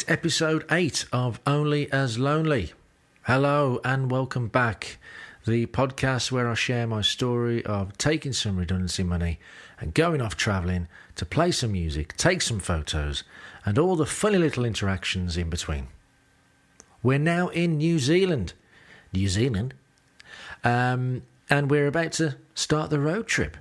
It's episode 8 of Only as Lonely. Hello and welcome back. The podcast where I share my story of taking some redundancy money and going off travelling to play some music, take some photos, and all the funny little interactions in between. We're now in New Zealand. And we're about to start the road trip.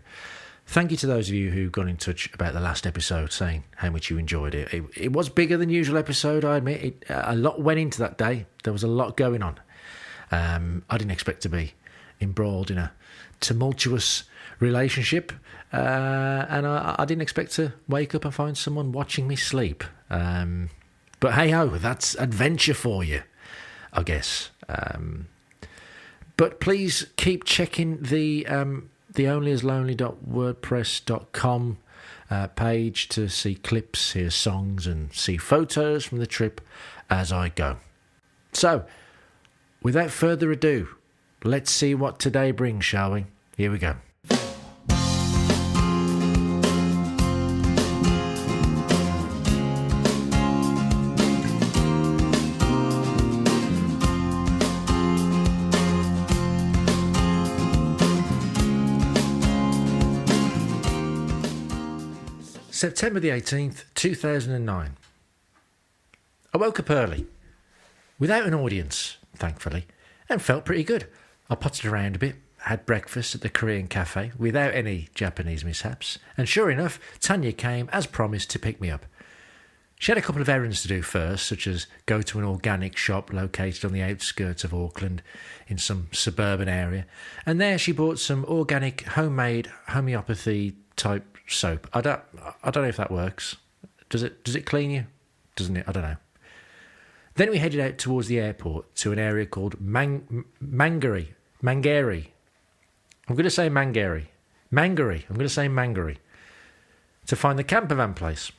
Thank you to those of you who got in touch about the last episode saying how much you enjoyed it. It was bigger than usual episode, I admit. A lot went into that day. There was a lot going on. I didn't expect to be embroiled in a tumultuous relationship. And I didn't expect to wake up and find someone watching me sleep. But hey-ho, that's adventure for you, I guess. But please keep checking the onlyaslonely.wordpress.com page to see clips, hear songs and see photos from the trip as I go. So, without further ado, let's see what today brings, shall we? Here we go. September the 18th, 2009. I woke up early, without an audience, thankfully, and felt pretty good. I potted around a bit, had breakfast at the Korean cafe without any Japanese mishaps, and sure enough, Tanya came as promised to pick me up. She had a couple of errands to do first, such as go to an organic shop located on the outskirts of Auckland in some suburban area, and there she bought some organic homemade homeopathy type soap. I don't know if that works. Does it clean you? Doesn't it? I don't know. Then we headed out towards the airport to an area called Mangere. I'm going to say Mangere. I'm going to say Mangere. To find the camper van place.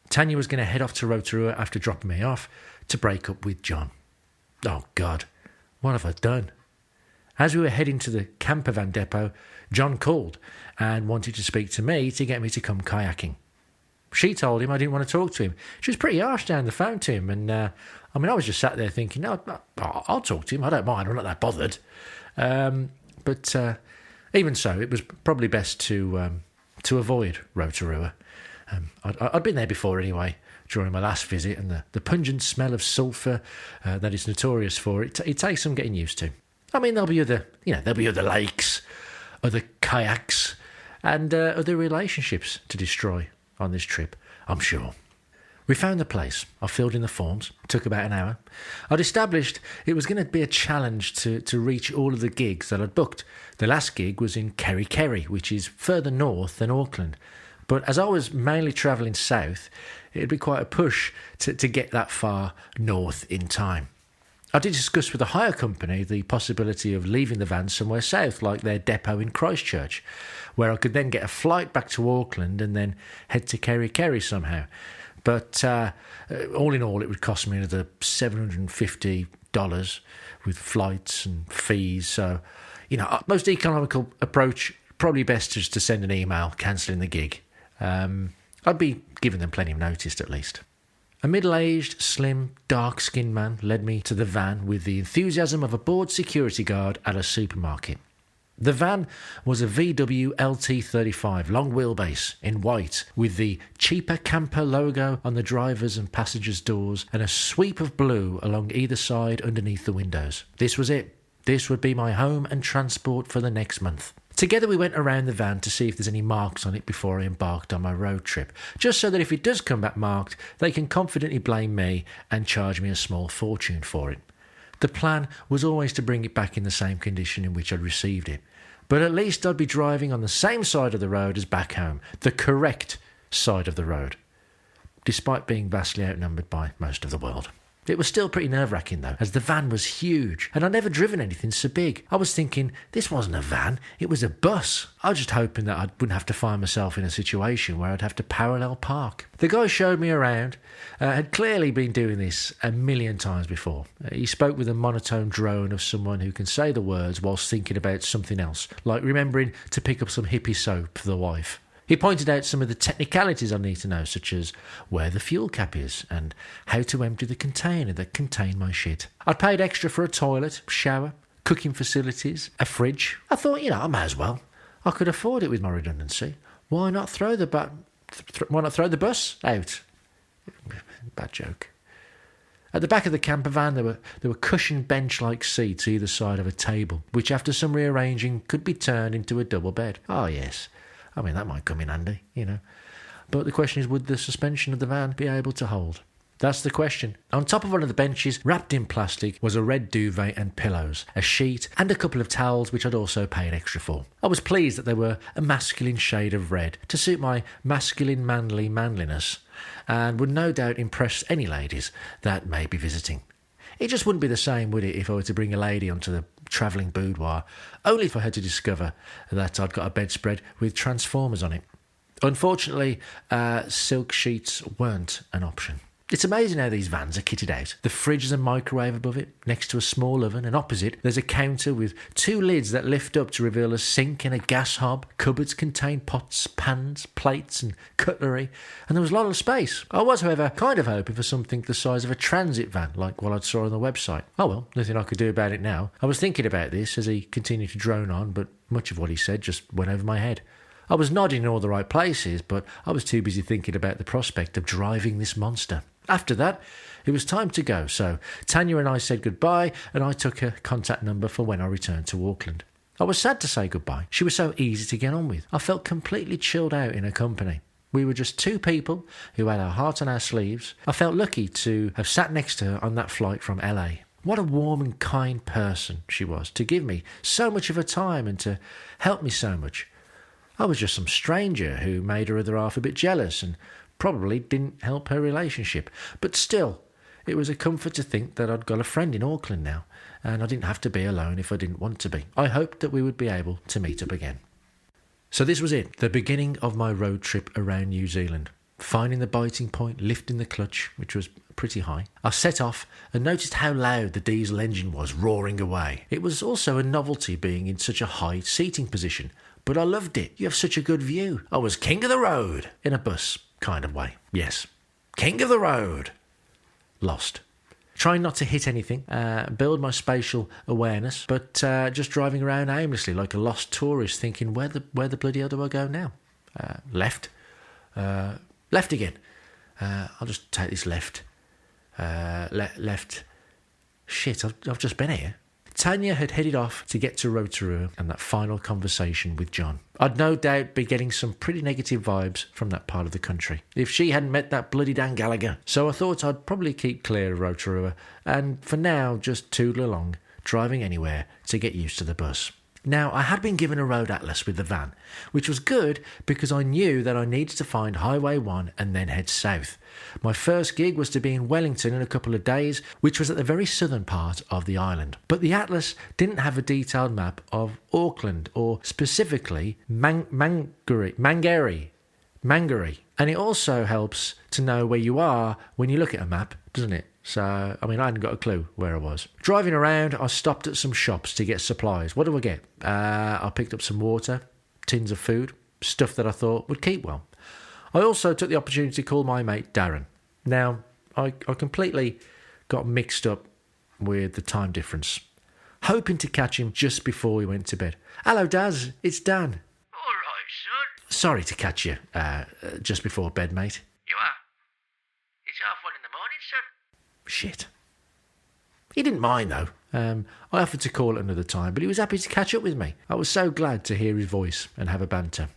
Tanya was going to head off to Rotorua after dropping me off to break up with John. Oh God, what have I done? As we were heading to the camper van depot, John called and wanted to speak to me to get me to come kayaking. She told him I didn't want to talk to him. She was pretty harsh down the phone to him, and I was just sat there thinking, no, I'll talk to him. I don't mind. I'm not that bothered. But even so, it was probably best to avoid Rotorua. I'd been there before anyway during my last visit, and the pungent smell of sulphur that it's notorious for, it takes some getting used to. I mean, there'll be other lakes, other kayaks, and other relationships to destroy on this trip, I'm sure. We found the place. I filled in the forms. It took about an hour. I'd established it was going to be a challenge to reach all of the gigs that I'd booked. The last gig was in Kerry, which is further north than Auckland. But as I was mainly travelling south, it'd be quite a push to get that far north in time. I did discuss with the hire company the possibility of leaving the van somewhere south, like their depot in Christchurch, where I could then get a flight back to Auckland and then head to Kerry somehow. But all in all, it would cost me another $750 with flights and fees. So, most economical approach, probably best just to send an email cancelling the gig. I'd be giving them plenty of notice at least. A middle-aged, slim, dark-skinned man led me to the van with the enthusiasm of a bored security guard at a supermarket. The van was a VW LT35 long wheelbase in white with the Cheaper Camper logo on the driver's and passengers' doors and a sweep of blue along either side underneath the windows. This was it. This would be my home and transport for the next month. Together we went around the van to see if there's any marks on it before I embarked on my road trip, just so that if it does come back marked, they can confidently blame me and charge me a small fortune for it. The plan was always to bring it back in the same condition in which I'd received it, but at least I'd be driving on the same side of the road as back home, the correct side of the road, despite being vastly outnumbered by most of the world. It was still pretty nerve-wracking though, as the van was huge, and I'd never driven anything so big. I was thinking, this wasn't a van, it was a bus. I was just hoping that I wouldn't have to find myself in a situation where I'd have to parallel park. The guy showed me around, had clearly been doing this a million times before. He spoke with a monotone drone of someone who can say the words whilst thinking about something else, like remembering to pick up some hippie soap for the wife. He pointed out some of the technicalities I need to know, such as where the fuel cap is and how to empty the container that contained my shit. I'd paid extra for a toilet, shower, cooking facilities, a fridge. I thought, I may as well. I could afford it with my redundancy. Why not throw the bus out? Bad joke. At the back of the camper van, there were cushioned bench-like seats either side of a table, which after some rearranging could be turned into a double bed. Oh, yes. I mean, that might come in handy, But the question is, would the suspension of the van be able to hold? That's the question. On top of one of the benches, wrapped in plastic, was a red duvet and pillows, a sheet and a couple of towels which I'd also paid extra for. I was pleased that they were a masculine shade of red to suit my masculine manliness, and would no doubt impress any ladies that may be visiting. It just wouldn't be the same, would it, if I were to bring a lady onto the travelling boudoir, only for her to discover that I'd got a bedspread with transformers on it. Unfortunately, silk sheets weren't an option. It's amazing how these vans are kitted out. The fridge has a microwave above it, next to a small oven, and opposite there's a counter with 2 lids that lift up to reveal a sink and a gas hob. Cupboards contain pots, pans, plates and cutlery, and there was a lot of space. I was, however, kind of hoping for something the size of a transit van, like what I saw on the website. Oh well, nothing I could do about it now. I was thinking about this as he continued to drone on, but much of what he said just went over my head. I was nodding in all the right places, but I was too busy thinking about the prospect of driving this monster. After that, it was time to go, so Tanya and I said goodbye, and I took her contact number for when I returned to Auckland. I was sad to say goodbye. She was so easy to get on with. I felt completely chilled out in her company. We were just 2 people who had our heart on our sleeves. I felt lucky to have sat next to her on that flight from LA. What a warm and kind person she was, to give me so much of her time and to help me so much. I was just some stranger who made her other half a bit jealous and probably didn't help her relationship. But still, it was a comfort to think that I'd got a friend in Auckland now, and I didn't have to be alone if I didn't want to be. I hoped that we would be able to meet up again. So this was it, the beginning of my road trip around New Zealand. Finding the biting point, lifting the clutch, which was pretty high. I set off and noticed how loud the diesel engine was roaring away. It was also a novelty being in such a high seating position, but I loved it. You have such a good view. I was king of the road, in a bus kind of way. Yes, king of the road. Lost. Trying not to hit anything, build my spatial awareness, but just driving around aimlessly like a lost tourist, thinking, where the bloody hell do I go now? Left. Left again. I'll just take this left. Left. Shit, I've just been here. Tanya had headed off to get to Rotorua and that final conversation with John. I'd no doubt be getting some pretty negative vibes from that part of the country if she hadn't met that bloody Dan Gallagher. So I thought I'd probably keep clear of Rotorua and for now just tootle along, driving anywhere to get used to the bus. Now, I had been given a road atlas with the van, which was good because I knew that I needed to find Highway 1 and then head south. My first gig was to be in Wellington in a couple of days, which was at the very southern part of the island. But the atlas didn't have a detailed map of Auckland, or specifically Mangere. And it also helps to know where you are when you look at a map, doesn't it? So, I hadn't got a clue where I was. Driving around, I stopped at some shops to get supplies. What do I get? I picked up some water, tins of food, stuff that I thought would keep well. I also took the opportunity to call my mate Darren. Now, I completely got mixed up with the time difference, hoping to catch him just before we went to bed. Hello, Daz, it's Dan. All right, son. Sorry to catch you just before bed, mate. You are? It's 1:30 in the morning, son. Shit. He didn't mind, though. I offered to call at another time, but he was happy to catch up with me. I was so glad to hear his voice and have a banter.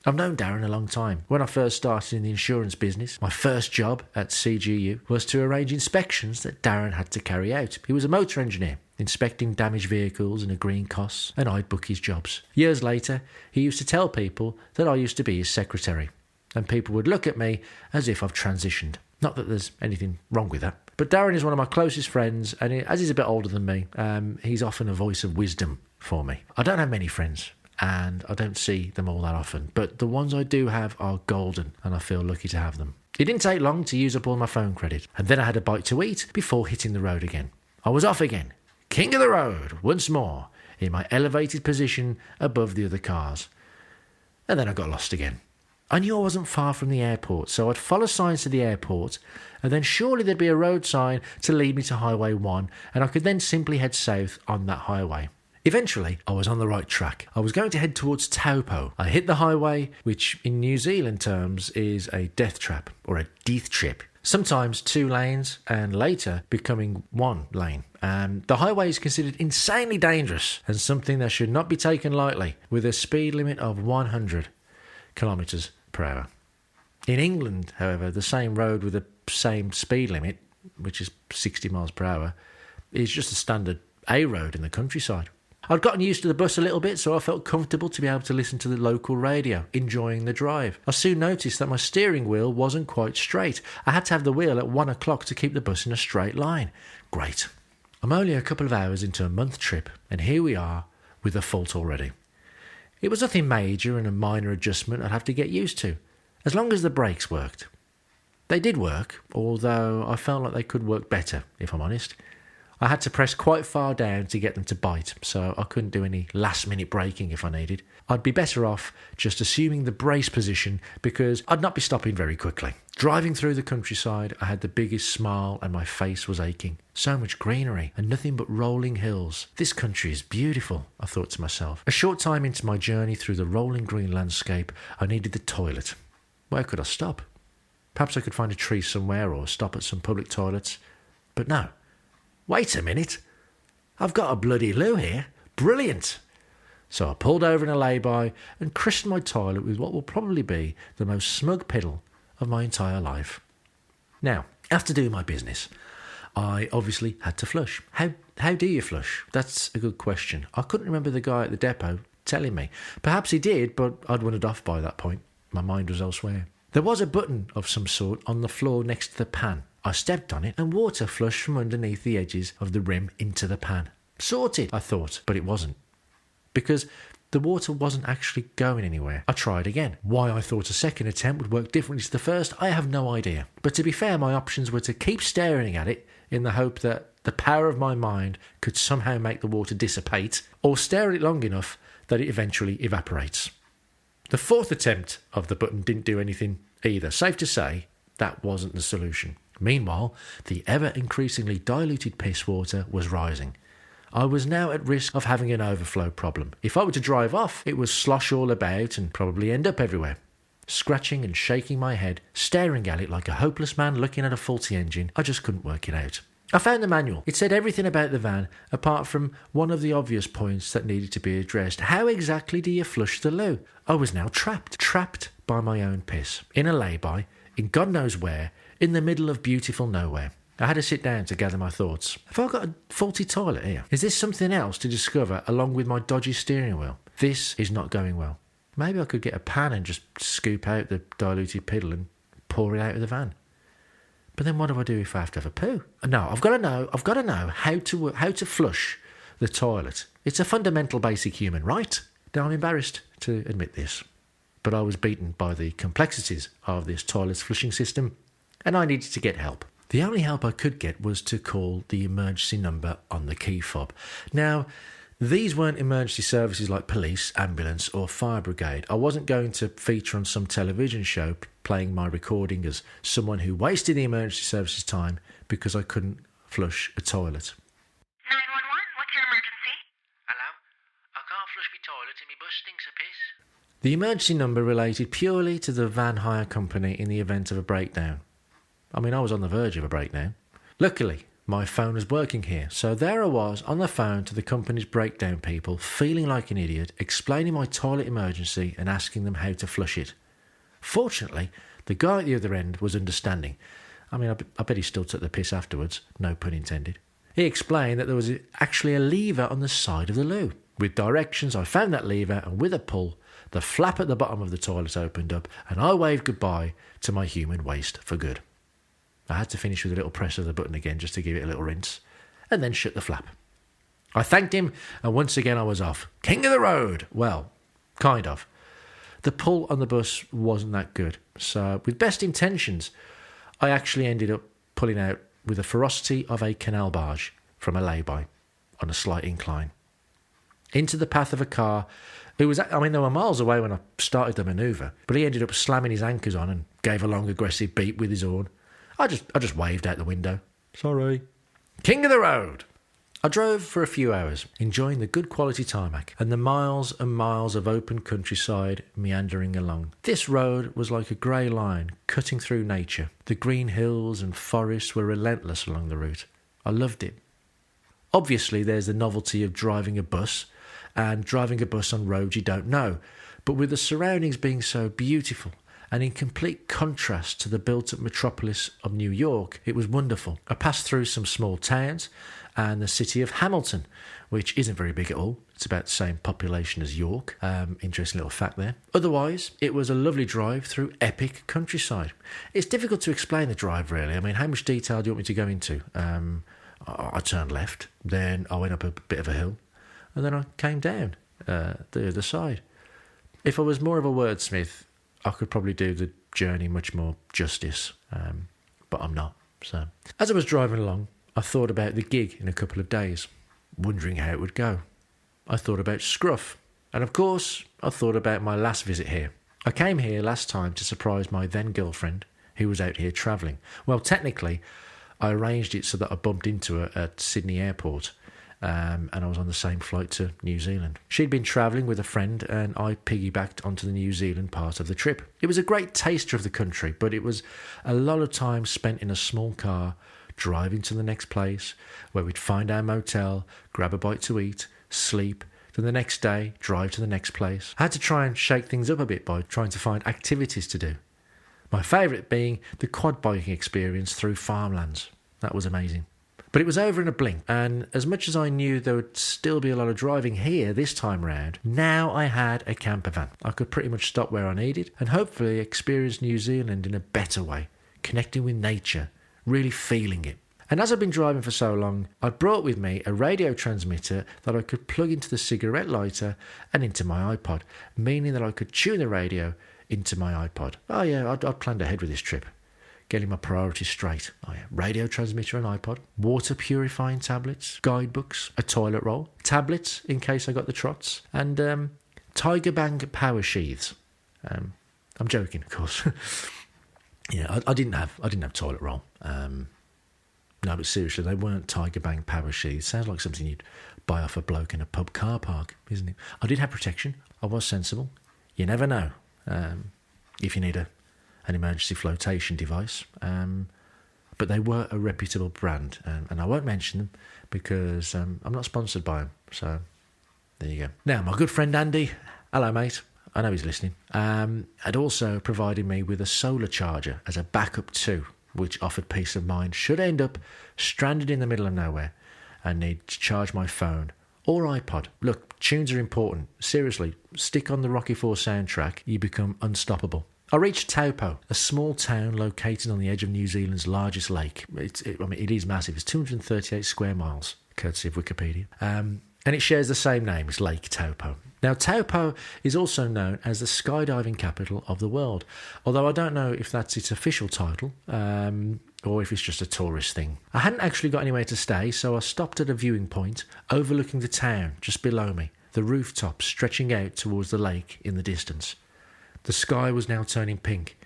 I've known Darren a long time. When I first started in the insurance business, my first job at CGU was to arrange inspections that Darren had to carry out. He was a motor engineer, inspecting damaged vehicles and agreeing costs, and I'd book his jobs. Years later, he used to tell people that I used to be his secretary, and people would look at me as if I've transitioned. Not that there's anything wrong with that. But Darren is one of my closest friends, and as he's a bit older than me, he's often a voice of wisdom for me. I don't have many friends, and I don't see them all that often, but the ones I do have are golden, and I feel lucky to have them. It didn't take long to use up all my phone credit, and then I had a bite to eat before hitting the road again. I was off again, king of the road, once more, in my elevated position above the other cars. And then I got lost again. I knew I wasn't far from the airport, so I'd follow signs to the airport, and then surely there'd be a road sign to lead me to Highway 1, and I could then simply head south on that highway. Eventually, I was on the right track. I was going to head towards Taupo. I hit the highway, which in New Zealand terms is a death trap, or a death trip. Sometimes 2 lanes, and later becoming 1 lane. The highway is considered insanely dangerous, and something that should not be taken lightly, with a speed limit of 100 kilometres per hour. In England, however, the same road with the same speed limit, which is 60 miles per hour, is just a standard A road in the countryside. I'd gotten used to the bus a little bit, so I felt comfortable to be able to listen to the local radio, enjoying the drive. I soon noticed that my steering wheel wasn't quite straight. I had to have the wheel at 1 o'clock to keep the bus in a straight line. Great. I'm only a couple of hours into a month trip, and here we are with a fault already. It was nothing major and a minor adjustment I'd have to get used to, as long as the brakes worked. They did work, although I felt like they could work better, if I'm honest. I had to press quite far down to get them to bite, so I couldn't do any last-minute braking if I needed. I'd be better off just assuming the brace position because I'd not be stopping very quickly. Driving through the countryside, I had the biggest smile and my face was aching. So much greenery and nothing but rolling hills. This country is beautiful, I thought to myself. A short time into my journey through the rolling green landscape, I needed the toilet. Where could I stop? Perhaps I could find a tree somewhere or stop at some public toilets. But no. Wait a minute. I've got a bloody loo here. Brilliant. So I pulled over in a lay-by and christened my toilet with what will probably be the most smug piddle of my entire life. Now, after doing my business, I obviously had to flush. How do you flush? That's a good question. I couldn't remember the guy at the depot telling me. Perhaps he did, but I'd wandered off by that point. My mind was elsewhere. There was a button of some sort on the floor next to the pan. I stepped on it and water flushed from underneath the edges of the rim into the pan. Sorted, I thought, but it wasn't. Because the water wasn't actually going anywhere. I tried again. Why I thought a second attempt would work differently to the first, I have no idea. But to be fair, my options were to keep staring at it in the hope that the power of my mind could somehow make the water dissipate, or stare at it long enough that it eventually evaporates. The 4th attempt of the button didn't do anything either. Safe to say, that wasn't the solution. Meanwhile, the ever-increasingly diluted piss water was rising. I was now at risk of having an overflow problem. If I were to drive off, it would slosh all about and probably end up everywhere. Scratching and shaking my head, staring at it like a hopeless man looking at a faulty engine, I just couldn't work it out. I found the manual. It said everything about the van, apart from one of the obvious points that needed to be addressed. How exactly do you flush the loo? I was now trapped by my own piss, in a lay-by, in God knows where, in the middle of beautiful nowhere. I had to sit down to gather my thoughts. Have I got a faulty toilet here? Is this something else to discover along with my dodgy steering wheel? This is not going well. Maybe I could get a pan and just scoop out the diluted piddle and pour it out of the van. But then what do I do if I have to have a poo? No, I've got to know how to flush the toilet. It's a fundamental basic human right. Now I'm embarrassed to admit this, but I was beaten by the complexities of this toilet flushing system, and I needed to get help. The only help I could get was to call the emergency number on the key fob. Now, these weren't emergency services like police, ambulance or fire brigade. I wasn't going to feature on some television show playing my recording as someone who wasted the emergency services time because I couldn't flush a toilet. 911, what's your emergency? Hello? I can't flush my toilet and my bus stinks of piss. The emergency number related purely to the van hire company in the event of a breakdown. I mean, I was on the verge of a breakdown. Luckily, my phone was working here, so there I was on the phone to the company's breakdown people, feeling like an idiot, explaining my toilet emergency and asking them how to flush it. Fortunately, the guy at the other end was understanding. I mean, I bet he still took the piss afterwards, no pun intended. He explained that there was actually a lever on the side of the loo. With directions, I found that lever, and with a pull, the flap at the bottom of the toilet opened up, and I waved goodbye to my human waste for good. I had to finish with a little press of the button again just to give it a little rinse, and then shut the flap. I thanked him, and once again I was off. King of the road! Well, kind of. The pull on the bus wasn't that good, so with best intentions, I actually ended up pulling out with the ferocity of a canal barge from a lay-by on a slight incline. into the path of a car who was, I mean, they were miles away when I started the manoeuvre, but he ended up slamming his anchors on and gave a long aggressive beat with his horn. I just waved out the window. Sorry. King of the road. I drove for a few hours, enjoying the good quality tarmac and the miles and miles of open countryside meandering along. This road was like a grey line cutting through nature. The green hills and forests were relentless along the route. I loved it. Obviously, there's the novelty of driving a bus and driving a bus on roads you don't know, but with the surroundings being so beautiful and in complete contrast to the built-up metropolis of New York, it was wonderful. I passed through some small towns and the city of Hamilton, which isn't very big at all. It's about the same population as York. Interesting little fact there. Otherwise, it was a lovely drive through epic countryside. It's difficult to explain the drive, really. I mean, how much detail do you want me to go into? I turned left, then I went up a bit of a hill, and then I came down the other side. If I was more of a wordsmith, I could probably do the journey much more justice, but I'm not. So, as I was driving along, I thought about the gig in a couple of days, wondering how it would go. I thought about Scruff, and of course, I thought about my last visit here. I came here last time to surprise my then girlfriend, who was out here travelling. Well, technically, I arranged it so that I bumped into her at Sydney Airport, and I was on the same flight to New Zealand. She'd been travelling with a friend, and I piggybacked onto the New Zealand part of the trip. It was a great taster of the country, but it was a lot of time spent in a small car, driving to the next place, where we'd find our motel, grab a bite to eat, sleep, then the next day, drive to the next place. I had to try and shake things up a bit by trying to find activities to do. My favourite being the quad biking experience through farmlands. That was amazing. But it was over in a blink, and as much as I knew there would still be a lot of driving here this time round, now I had a camper van. I could pretty much stop where I needed and hopefully experience New Zealand in a better way, connecting with nature, really feeling it. And as I've been driving for so long, I brought with me a radio transmitter that I could plug into the cigarette lighter and into my iPod, meaning that I could tune the radio into my iPod. Oh yeah, I'd planned ahead with this trip, getting my priorities straight. Oh yeah, radio transmitter and iPod, water purifying tablets, guidebooks, a toilet roll, tablets in case I got the trots, and Tiger Bank power sheaths. I'm joking, of course. Yeah, I didn't have toilet roll. No, but seriously, they weren't Tiger Bank power sheaths. Sounds like something you'd buy off a bloke in a pub car park, isn't it? I did have protection. I was sensible. You never know if you need an emergency flotation device. But they were a reputable brand, and I won't mention them because I'm not sponsored by them. So there you go. Now, my good friend Andy, hello mate. I know he's listening, had also provided me with a solar charger as a backup too, which offered peace of mind should I end up stranded in the middle of nowhere and need to charge my phone or iPod. Look, tunes are important. Seriously, stick on the Rocky IV soundtrack, you become unstoppable. I reached Taupo, a small town located on the edge of New Zealand's largest lake. It is massive. It's 238 square miles, courtesy of Wikipedia. And it shares the same name as Lake Taupo. Now, Taupo is also known as the skydiving capital of the world, although I don't know if that's its official title or if it's just a tourist thing. I hadn't actually got anywhere to stay, so I stopped at a viewing point overlooking the town just below me, the rooftop stretching out towards the lake in the distance. The sky was now turning pink,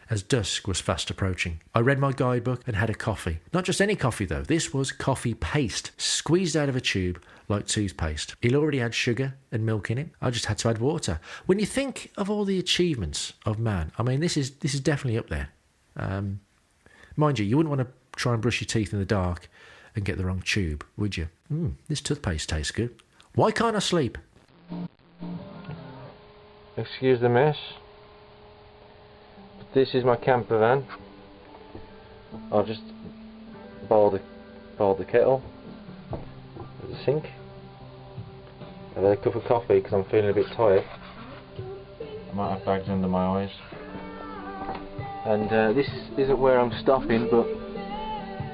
as dusk was fast approaching. I read my guidebook and had a coffee. Not just any coffee though, this was coffee paste, squeezed out of a tube like toothpaste. It already had sugar and milk in it. I just had to add water. When you think of all the achievements of man, I mean, this is definitely up there. Mind you wouldn't want to try and brush your teeth in the dark and get the wrong tube, would you? This toothpaste tastes good. Why can't I sleep? Excuse the mess. This is my camper van. I'll just boil the kettle. There's a sink. I've had a cup of coffee because I'm feeling a bit tired. I might have bags under my eyes. And this isn't where I'm stopping, but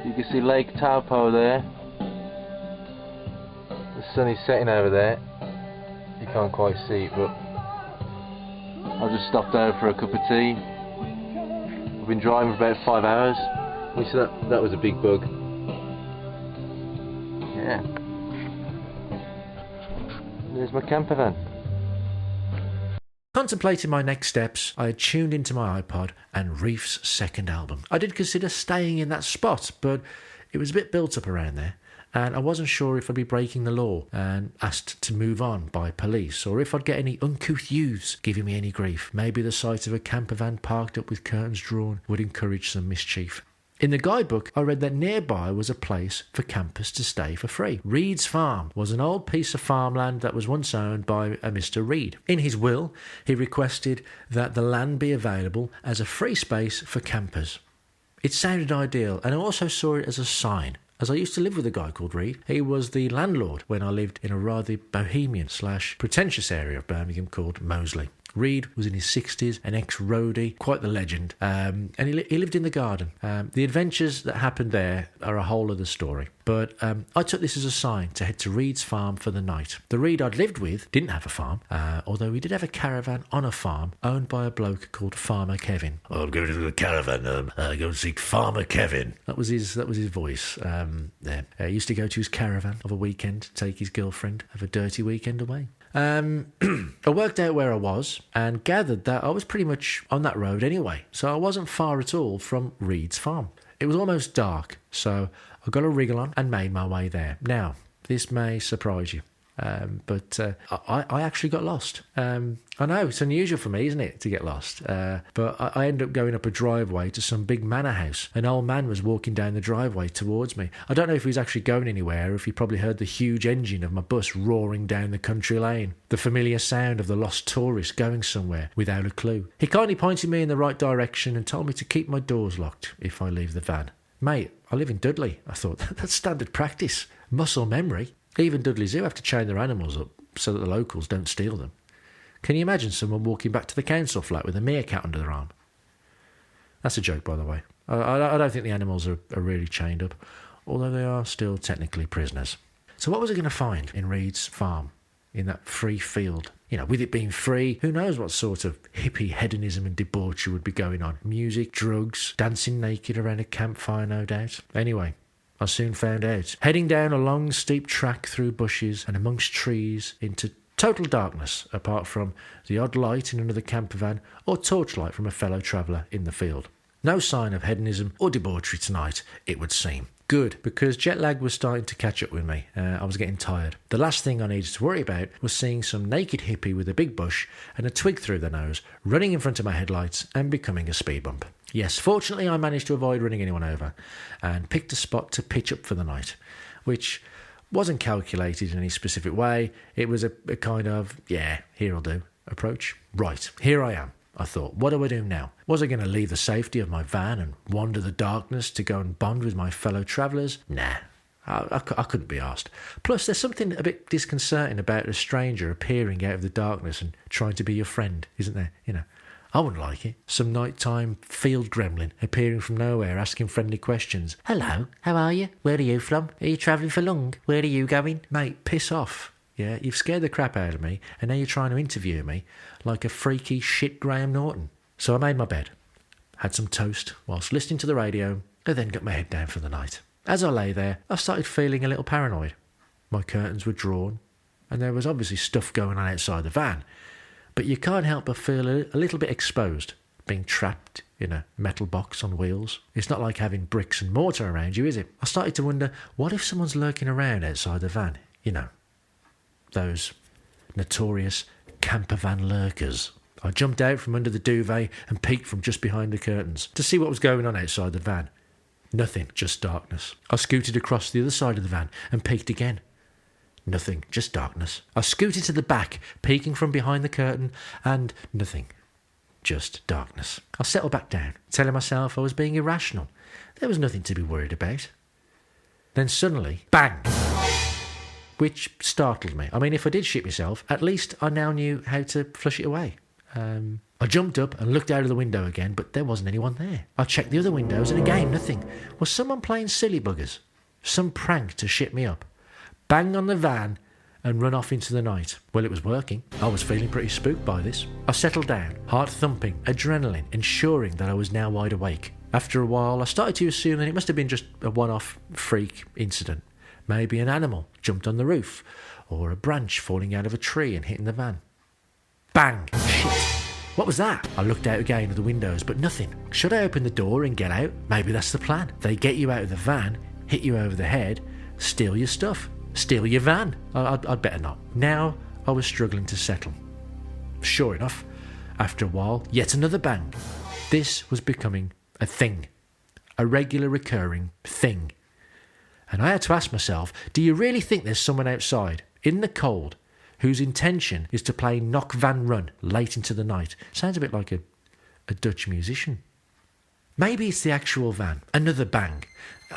you can see Lake Taupo there. The sun is setting over there. You can't quite see it, but I just stopped over for a cup of tea. We've been driving for about 5 hours. We said that was a big bug. Yeah. there's my camper van. Contemplating my next steps, I had tuned into my iPod and Reef's second album. I did consider staying in that spot, but it was a bit built up around there, and I wasn't sure if I'd be breaking the law and asked to move on by police, or if I'd get any uncouth youths giving me any grief. Maybe the sight of a camper van parked up with curtains drawn would encourage some mischief. In the guidebook, I read that nearby was a place for campers to stay for free. Reed's Farm was an old piece of farmland that was once owned by a Mr. Reed. In his will, he requested that the land be available as a free space for campers. It sounded ideal, and I also saw it as a sign, as I used to live with a guy called Reed. He was the landlord when I lived in a rather bohemian/pretentious area of Birmingham called Moseley. Reed was in his 60s, an ex-roadie, quite the legend, and he lived in the garden. The adventures that happened there are a whole other story, but I took this as a sign to head to Reed's farm for the night. The Reed I'd lived with didn't have a farm, although he did have a caravan on a farm owned by a bloke called Farmer Kevin. "I'm going to the caravan, go and see Farmer Kevin." That was his voice. He used to go to his caravan of a weekend, take his girlfriend, have a dirty weekend away. I worked out where I was and gathered that I was pretty much on that road anyway, so I wasn't far at all from Reed's farm. It was almost dark, so I got a wriggle on and made my way there. Now, this may surprise you, but I actually got lost. I know, it's unusual for me, isn't it, to get lost? But I ended up going up a driveway to some big manor house. An old man was walking down the driveway towards me. I don't know if he was actually going anywhere, or if he probably heard the huge engine of my bus roaring down the country lane, the familiar sound of the lost tourist going somewhere without a clue. He kindly pointed me in the right direction and told me to keep my doors locked if I leave the van. Mate, I live in Dudley. I thought, that's standard practice. Muscle memory. Even Dudley Zoo have to chain their animals up so that the locals don't steal them. Can you imagine someone walking back to the council flat with a meerkat under their arm? That's a joke, by the way. I don't think the animals are really chained up, although they are still technically prisoners. So what was I going to find in Reed's farm, in that free field? You know, with it being free, who knows what sort of hippie hedonism and debauchery would be going on. Music, drugs, dancing naked around a campfire, no doubt. Anyway, I soon found out. Heading down a long, steep track through bushes and amongst trees into total darkness, apart from the odd light in another camper van or torchlight from a fellow traveller in the field. No sign of hedonism or debauchery tonight, it would seem. Good, because jet lag was starting to catch up with me. I was getting tired. The last thing I needed to worry about was seeing some naked hippie with a big bush and a twig through their nose, running in front of my headlights and becoming a speed bump. Yes, fortunately I managed to avoid running anyone over and picked a spot to pitch up for the night, which wasn't calculated in any specific way. It was a kind of, yeah, here'll do approach. Right, here I am, I thought. What do I do now? Was I going to leave the safety of my van and wander the darkness to go and bond with my fellow travellers? Nah, I couldn't be asked. Plus, there's something a bit disconcerting about a stranger appearing out of the darkness and trying to be your friend, isn't there? You know, I wouldn't like it. Some nighttime field gremlin appearing from nowhere, asking friendly questions. "Hello, how are you? Where are you from? Are you travelling for long? Where are you going?" Mate, piss off. Yeah, you've scared the crap out of me, and now you're trying to interview me like a freaky shit Graham Norton. So I made my bed, had some toast whilst listening to the radio, and then got my head down for the night. As I lay there, I started feeling a little paranoid. My curtains were drawn, and there was obviously stuff going on outside the van. But you can't help but feel a little bit exposed, being trapped in a metal box on wheels. It's not like having bricks and mortar around you, is it? I started to wonder, what if someone's lurking around outside the van? You know, those notorious camper van lurkers. I jumped out from under the duvet and peeked from just behind the curtains to see what was going on outside the van. Nothing, just darkness. I scooted across the other side of the van and peeked again. Nothing, just darkness. I scooted to the back, peeking from behind the curtain, and nothing, just darkness. I settled back down, telling myself I was being irrational. There was nothing to be worried about. Then suddenly, bang! Which startled me. I mean, if I did shit myself, at least I now knew how to flush it away. I jumped up and looked out of the window again, but there wasn't anyone there. I checked the other windows, and again, nothing. Was someone playing silly buggers? Some prank to shit me up? Bang on the van and run off into the night. Well, it was working. I was feeling pretty spooked by this. I settled down, heart thumping, adrenaline ensuring that I was now wide awake. After a while, I started to assume that it must have been just a one-off freak incident. Maybe an animal jumped on the roof, or a branch falling out of a tree and hitting the van. Bang! Shit! What was that? I looked out again of the windows, but nothing. Should I open the door and get out? Maybe that's the plan. They get you out of the van, hit you over the head, steal your stuff, steal your van. I'd better not. Now I was struggling to settle. Sure enough, after a while, yet another bang. This was becoming a thing. A regular recurring thing. And I had to ask myself, do you really think there's someone outside, in the cold, whose intention is to play Knock Van Run late into the night? Sounds a bit like a Dutch musician. Maybe it's the actual van. Another bang.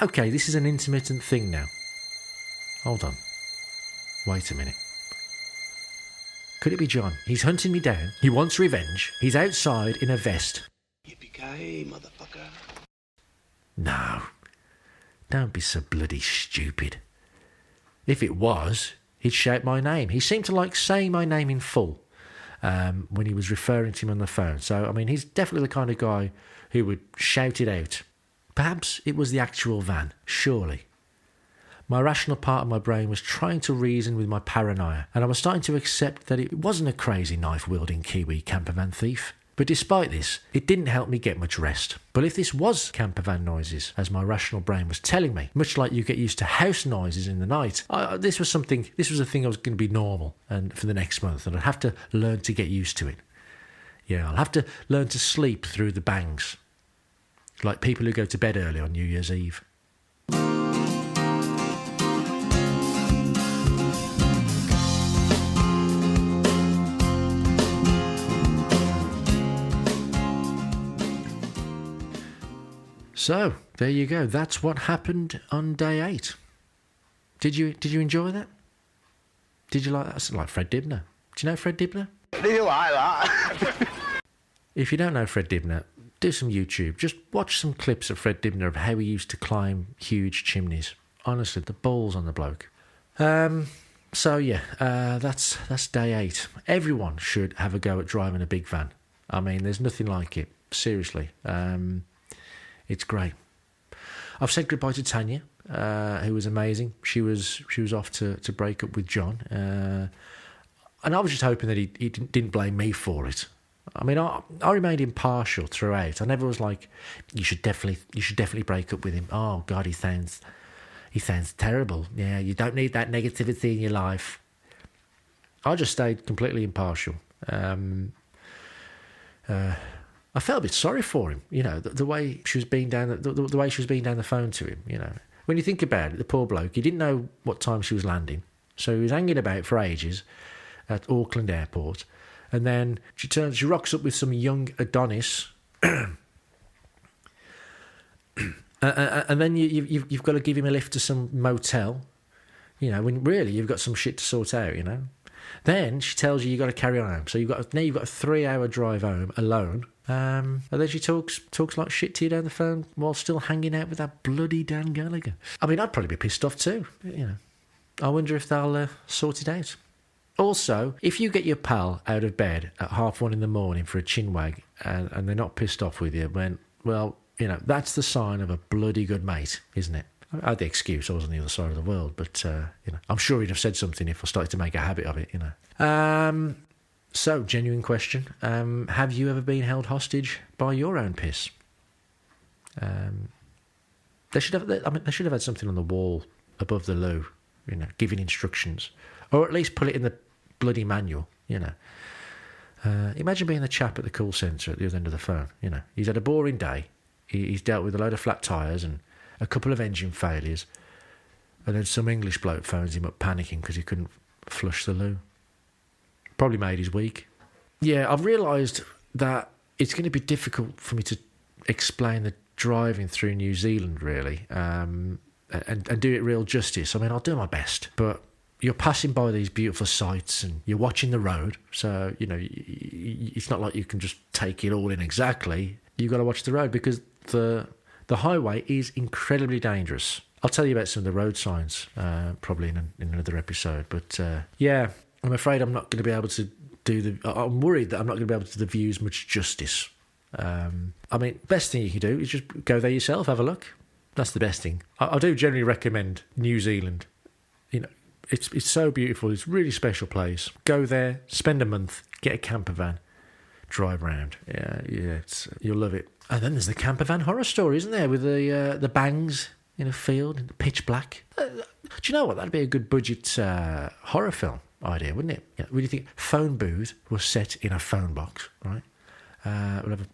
Okay, this is an intermittent thing now. Hold on. Wait a minute. Could it be John? He's hunting me down. He wants revenge. He's outside in a vest. Yippee-ki-yay, motherfucker. No. Don't be so bloody stupid. If it was, he'd shout my name. He seemed to like saying my name in full when he was referring to him on the phone. So, I mean, he's definitely the kind of guy who would shout it out. Perhaps it was the actual van, surely. My rational part of my brain was trying to reason with my paranoia, and I was starting to accept that it wasn't a crazy knife-wielding Kiwi campervan thief. But despite this, it didn't help me get much rest. But if this was campervan noises, as my rational brain was telling me, much like you get used to house noises in the night, this was a thing I was going to be normal and for the next month, and I'd have to learn to get used to it. Yeah, I'll have to learn to sleep through the bangs, like people who go to bed early on New Year's Eve. So, there you go. That's what happened on day 8. Did you enjoy that? Did you like that? That's like Fred Dibner. Do you know Fred Dibner? Do you like that? If you don't know Fred Dibner, do some YouTube. Just watch some clips of Fred Dibner of how he used to climb huge chimneys. Honestly, the balls on the bloke. So yeah, that's day 8. Everyone should have a go at driving a big van. I mean, there's nothing like it. Seriously. It's great. I've said goodbye to Tanya, who was amazing. She was off to break up with John, and I was just hoping that he didn't blame me for it. I mean, I remained impartial throughout. I never was like, you should definitely break up with him. Oh God, he sounds terrible. Yeah, you don't need that negativity in your life. I just stayed completely impartial. I felt a bit sorry for him, you know, the way she was being down the way she was being down the phone to him, you know. When you think about it, the poor bloke, he didn't know what time she was landing, so he was hanging about for ages at Auckland Airport, and then she rocks up with some young Adonis, and then you've got to give him a lift to some motel, you know, when really you've got some shit to sort out, you know. Then she tells you got to carry on home, so you've got a 3-hour drive home alone. And then she talks like shit to you down the phone while still hanging out with that bloody Dan Gallagher. I mean, I'd probably be pissed off too, you know. I wonder if they'll sort it out. Also, if you get your pal out of bed at 1:30 in the morning for a chinwag and they're not pissed off with you, well, you know, that's the sign of a bloody good mate, isn't it? I had the excuse I was on the other side of the world, but, you know, I'm sure he'd have said something if I started to make a habit of it, you know. So, genuine question. Have you ever been held hostage by your own piss? They should have had something on the wall above the loo, you know, giving instructions. Or at least put it in the bloody manual, you know. Imagine being the chap at the call centre at the other end of the phone, you know. He's had a boring day. He's dealt with a load of flat tyres and a couple of engine failures. And then some English bloke phones him up panicking because he couldn't flush the loo. Probably made his week. Yeah, I've realised that it's going to be difficult for me to explain the driving through New Zealand, really, and do it real justice. I mean, I'll do my best, but you're passing by these beautiful sights and you're watching the road, so, you know, it's not like you can just take it all in exactly. You've got to watch the road because the highway is incredibly dangerous. I'll tell you about some of the road signs probably in another episode, but yeah, I'm afraid I'm not going to be able to I'm worried that I'm not going to be able to do the views much justice. I mean, best thing you can do is just go there yourself, have a look. That's the best thing. I do generally recommend New Zealand It's so beautiful. It's a really special place. Go there, spend a month, get a camper van, drive around. Yeah, you'll love it. And then there's the camper van horror story, isn't there, with the bangs in a field, in the pitch black. Do you know what? That'd be a good budget horror film idea, wouldn't it? Yeah, what do you think? Phone booth was set in a phone box, right? We'll have a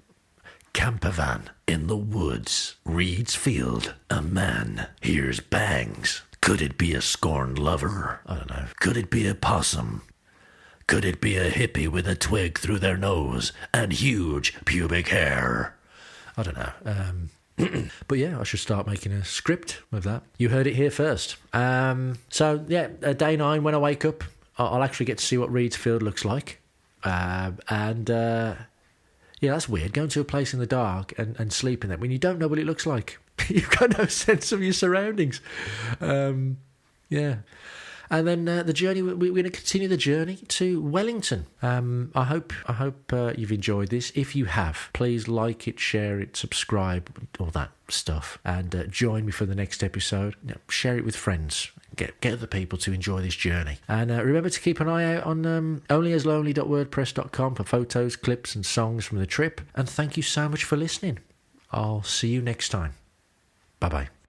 camper van in the woods, Reed's Field. A man hears bangs. Could it be a scorned lover? I don't know. Could it be a possum? Could it be a hippie with a twig through their nose and huge pubic hair? I don't know. But yeah, I should start making a script with that. You heard it here first. So yeah, day 9, when I wake up, I'll actually get to see what Reed's Field looks like. Yeah, that's weird, going to a place in the dark and sleeping there when you don't know what it looks like. You've got no sense of your surroundings. Yeah. And then the journey, we're going to continue the journey to Wellington. I hope you've enjoyed this. If you have, please like it, share it, subscribe, all that stuff. And join me for the next episode. Share it with friends. Get other people to enjoy this journey. And remember to keep an eye out on onlyaslonely.wordpress.com for photos, clips and songs from the trip. And thank you so much for listening. I'll see you next time. Bye-bye.